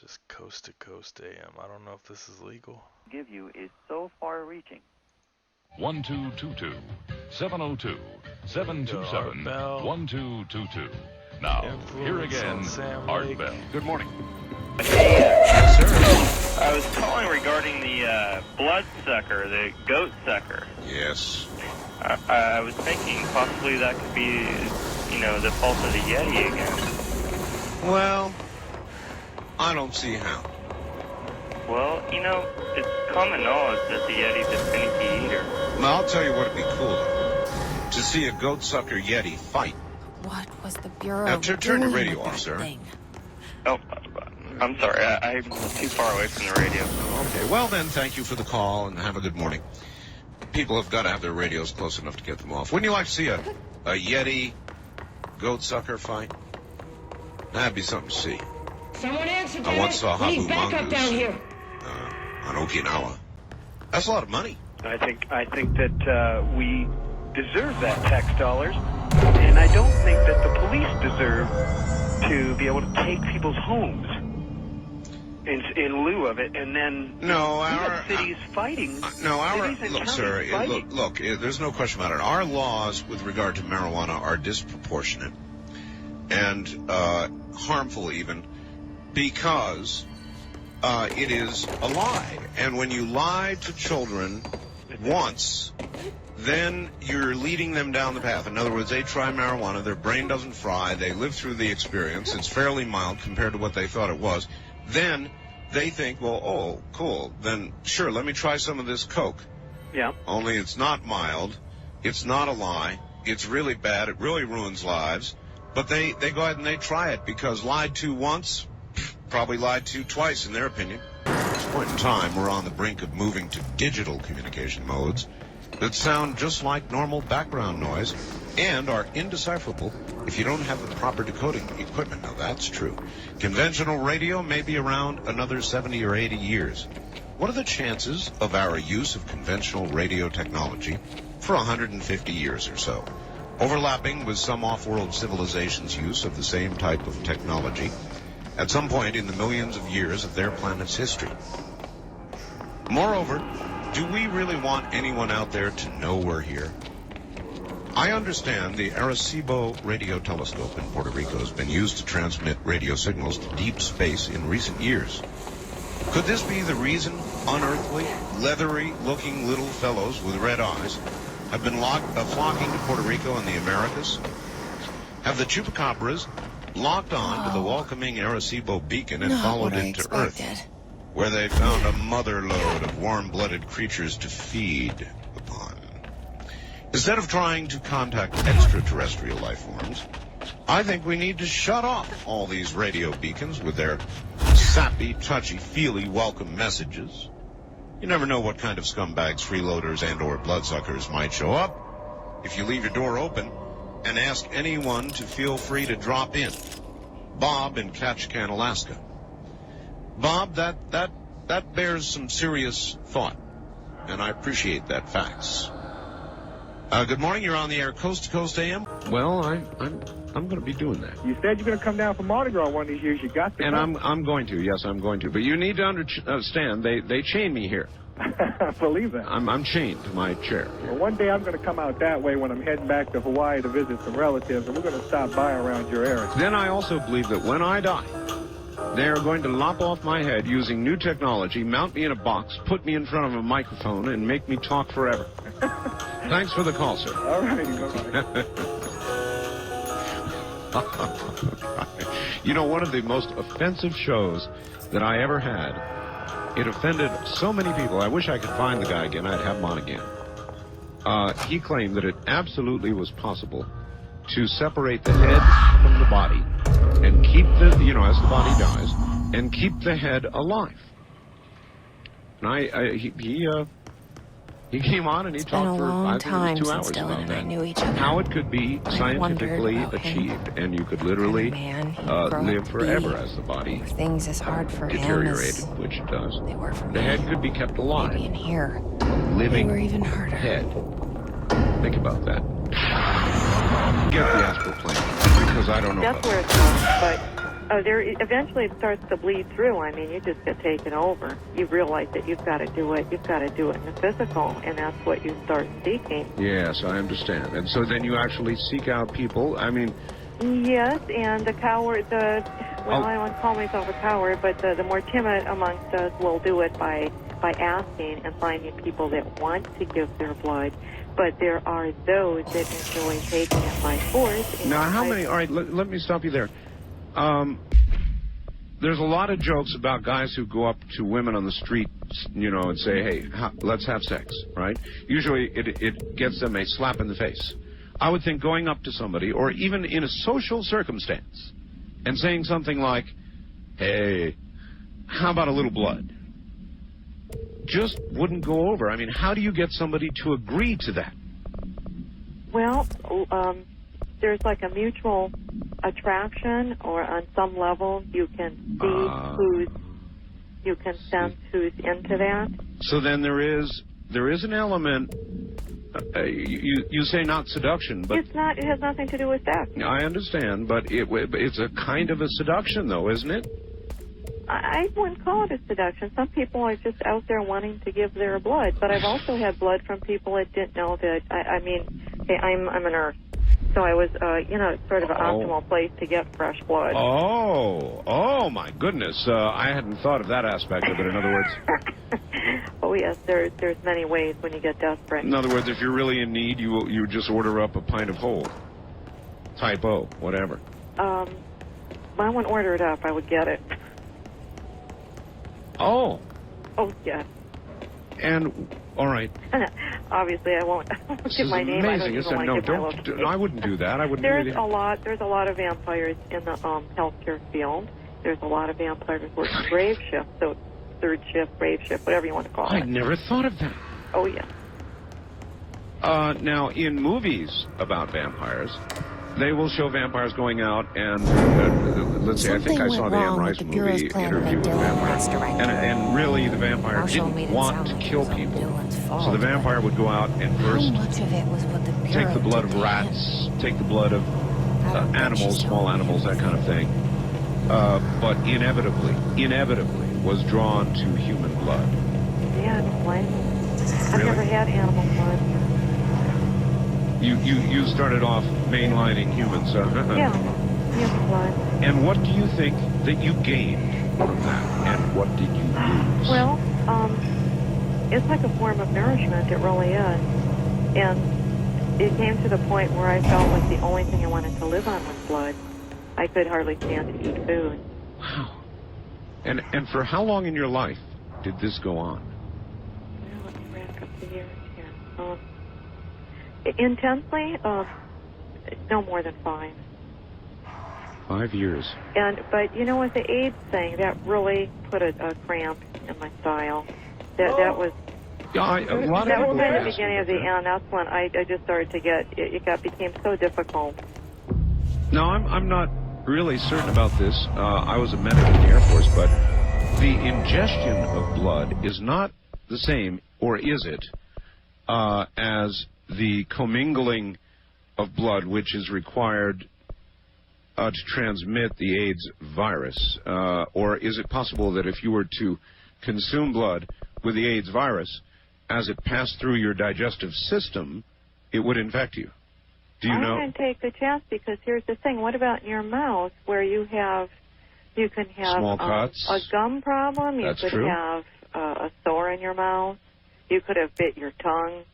Just coast to coast AM. I don't know if this is legal. Give you is so far-reaching. 1222 702 727 1222. Now, here again, Art Bell. Good morning. Hey, Yes, sir. I was calling regarding the bloodsucker, the goat sucker. Yes. I was thinking possibly that could be, the fault of the Yeti again. Well, I don't see how. Well, it's common knowledge that the Yeti's a finicky eater. Now, I'll tell you what would be cooler. To see a goat sucker Yeti fight. What was the Bureau Now, turn your doing radio with off, that sir. thing? Oh, I'm sorry. I'm too far away from the radio. Okay, well then, thank you for the call and have a good morning. People have got to have their radios close enough to get them off. Wouldn't you like to see a Yeti goat sucker fight? That'd be something to see. Someone answer, I once saw we need Habu backup Mongoose down here. on Okinawa. That's a lot of money. I think that we deserve that tax dollars, and I don't think that the police deserve to be able to take people's homes in lieu of it, and then No, we our have cities fighting. look, counties sir. fighting. Look. There's no question about it. Our laws with regard to marijuana are disproportionate and harmful, even because it is a lie. And when you lie to children once, then you're leading them down the path. In other words, they try marijuana, their brain doesn't fry, they live through the experience, it's fairly mild compared to what they thought it was. Then they think, well, oh, cool, then sure, let me try some of this coke. Yeah. Only it's not mild, it's not a lie, it's really bad, it really ruins lives. But they go ahead and they try it because lied to once, probably lied to twice in their opinion. At this point in time, we're on the brink of moving to digital communication modes that sound just like normal background noise and are indecipherable if you don't have the proper decoding equipment. Now, that's true. Conventional radio may be around another 70 or 80 years. What are the chances of our use of conventional radio technology for 150 years or so, overlapping with some off-world civilizations' use of the same type of technology at some point in the millions of years of their planet's history? Moreover, do we really want anyone out there to know we're here? I understand the Arecibo radio telescope in Puerto Rico has been used to transmit radio signals to deep space in recent years. Could this be the reason unearthly, leathery-looking little fellows with red eyes have been flocking to Puerto Rico and the Americas? Have the chupacabras locked on to the welcoming Arecibo beacon and followed into Earth, where they found a mother lode of warm-blooded creatures to feed upon? Instead of trying to contact extraterrestrial life forms, I think we need to shut off all these radio beacons with their sappy, touchy-feely welcome messages. You never know what kind of scumbags, freeloaders, and or bloodsuckers might show up if you leave your door open and ask anyone to feel free to drop in. Bob in Ketchikan, Alaska. Bob, that bears some serious thought, and I appreciate that facts. Good morning. You're on the air, Coast to Coast AM. Well, I'm going to be doing that. You said you're going to come down for Mardi Gras one of these years. You got to. And I'm going to. Yes, I'm going to. But you need to understand. They chain me here. I believe that. I'm chained to my chair. Well, one day I'm going to come out that way when I'm heading back to Hawaii to visit some relatives, and we're going to stop by around your area. Then I also believe that when I die, they are going to lop off my head using new technology, mount me in a box, put me in front of a microphone, and make me talk forever. Thanks for the call, sir. All right, bye-bye. You know, one of the most offensive shows that I ever had, it offended so many people. I wish I could find the guy again. I'd have him on again. He claimed that it absolutely was possible to separate the head from the body and keep as the body dies, and keep the head alive. And he came on and he talked for, I think it was 2 hours about that. Knew each other. How it could be scientifically achieved, and you could literally live forever as the body things as hard for deteriorated, which it does. They were for the me. head could be kept alive. Maybe in here, Living they were even harder. head. Think about that. Get the astral plane, because I don't know That's about where that. it's from. But Eventually it starts to bleed through. I mean, you just get taken over. You realize that you've got to do it. You've got to do it in the physical, and that's what you start seeking. Yes, I understand. And so then you actually seek out people. I mean... Yes, and the coward, I don't want to call myself a coward, but the more timid amongst us will do it by asking and finding people that want to give their blood. But there are those that enjoy taking it by force. Now, how many... All right, let me stop you there. There's a lot of jokes about guys who go up to women on the street, you know, and say, hey, let's have sex, right? Usually it gets them a slap in the face. I would think going up to somebody, or even in a social circumstance, and saying something like, hey, how about a little blood? Just wouldn't go over. I mean, how do you get somebody to agree to that? Well, there's like a mutual attraction, or on some level you can see you can sense who's into that. So then there is an element. You say not seduction, but it's not. It has nothing to do with sex. I understand, but it's a kind of a seduction, though, isn't it? I wouldn't call it a seduction. Some people are just out there wanting to give their blood, but I've also had blood from people that didn't know that. I'm a nurse, so I was, sort of an optimal place to get fresh blood. Oh my goodness! I hadn't thought of that aspect of it. In other words. Oh yes, there's many ways when you get desperate. In other words, if you're really in need, you just order up a pint of whole. Type O, whatever. I wouldn't order it up. I would get it. Oh. Oh yeah. And all right. Obviously, I won't give my name. Amazing. I wouldn't do that. I wouldn't. There's a lot of vampires in the healthcare field. There's a lot of vampires working grave shift. So. Third shift, grave shift, whatever you want to call it. I never thought of that. Oh, yeah. Now, in movies about vampires, they will show vampires going out and, let's say, I think I saw the Anne Rice movie, Interview with a Vampire, and really the vampire didn't want to kill people. So the vampire would go out and first take the blood of rats, take the blood of animals, small animals, that kind of thing. But inevitably was drawn to human blood. Yeah, blood. I've Really? never had animal blood. You started off mainlining humans, Yeah, human blood. And what do you think that you gained from that, and what did you lose? Well, it's like a form of nourishment. It really is. And it came to the point where I felt like the only thing I wanted to live on was blood. I could hardly stand to eat food. Wow. And for how long in your life did this go on? Well, let me rack up the years here. Intensely, no more than 5. 5 years. But you know, with the AIDS thing, that really put a cramp in my style. That was. Yeah, a lot that of was kind of the beginning of the end. That's when I just started to get. It became so difficult. Now, I'm not really certain about this. I was a medic in the Air Force, but the ingestion of blood is not the same, or is it, as the commingling of blood, which is required to transmit the AIDS virus? Or is it possible that if you were to consume blood with the AIDS virus, as it passed through your digestive system, it would infect you? Do you know? I can take the chance, because here's the thing. What about in your mouth, where you can have small cuts, a gum problem? You could have a sore in your mouth. You could have bit your tongue.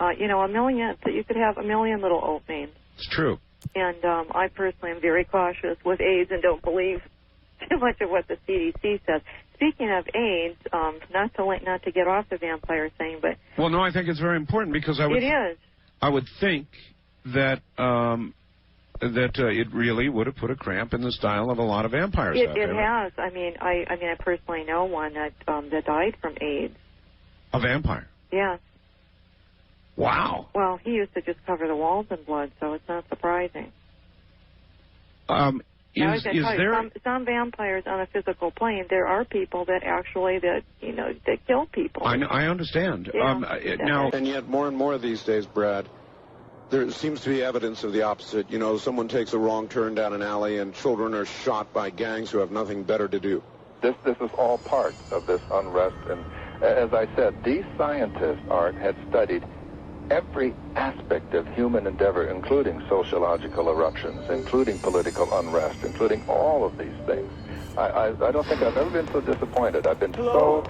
You could have a million little openings. It's true. And I personally am very cautious with AIDS and don't believe too much of what the CDC says. Speaking of AIDS, not to get off the vampire thing, but well, no, I think it's very important, because I would think that it really would have put a cramp in the style of a lot of vampires out there. It has. I mean, I personally know one that died from AIDS. A vampire? Yeah. Wow. Well, he used to just cover the walls in blood, so it's not surprising. Some vampires on a physical plane? There are people that actually that kill people. I know. I understand. Yeah. Now, and yet more and more these days, Brad, there seems to be evidence of the opposite. You know, someone takes a wrong turn down an alley and children are shot by gangs who have nothing better to do. This is all part of this unrest. And as I said, these scientists, Art, had studied every aspect of human endeavor, including sociological eruptions, including political unrest, including all of these things. I don't think I've ever been so disappointed. I've been so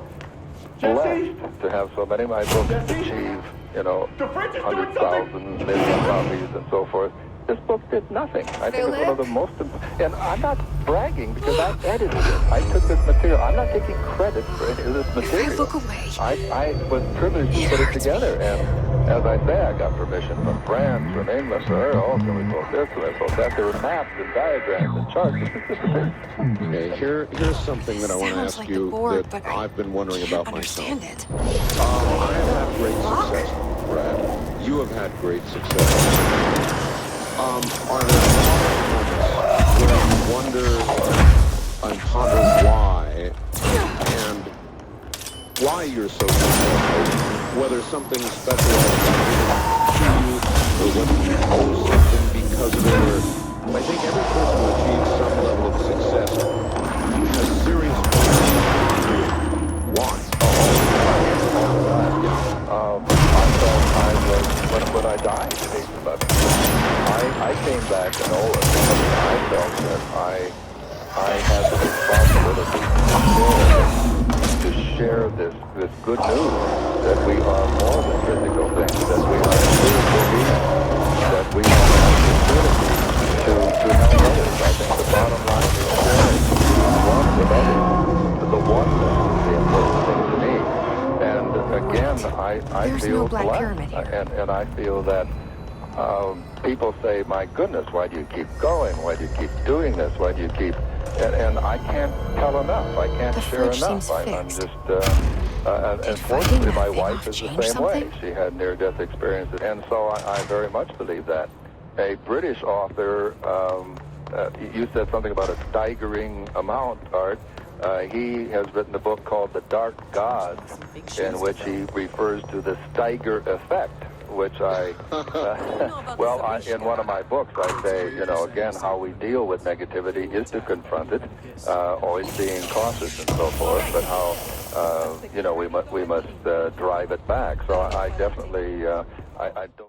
blessed to have so many of my books achieve, you know, 100,000, million copies and so forth. This book did nothing. I think it's one of the most, and I'm not bragging because I edited it. I took this material. I'm not taking credit for any of this material. If I look away, I was privileged to put it together, and as I say, I got permission from France, from England, can we quote this, can we quote that? There were maps and diagrams and charts. Okay, here's something that I want to ask like you board, that but I've been wondering about understand myself. it. I have had great success, Brad. You have had great success. Are there moments where you wonder and ponder why you're so successful, whether something special has happened to you, or whether you do something because of it, or I think every person who achieves some level of success has serious questions. Why? When I died at age 11, I came back and older because I felt that I had the responsibility to share this good news that we are more than physical things, that we are spiritual beings, that we have an opportunity to help others. I think the bottom line is sharing one with others. The oneness is the important thing to me. And again, I feel blessed, and I feel that people say, my goodness, why do you keep going? Why do you keep doing this? Why do you keep... And I can't tell enough. I can't share enough. I'm just... and fortunately, my wife is the same way. She had near-death experiences. And so I very much believe that. A British author, you said something about a staggering amount, Art. He has written a book called The Dark Gods, in which he refers to the Steiger effect, which in one of my books I say, you know, again, how we deal with negativity is to confront it, always being cautious and so forth, but how, you know, we must drive it back. So I definitely, I don't...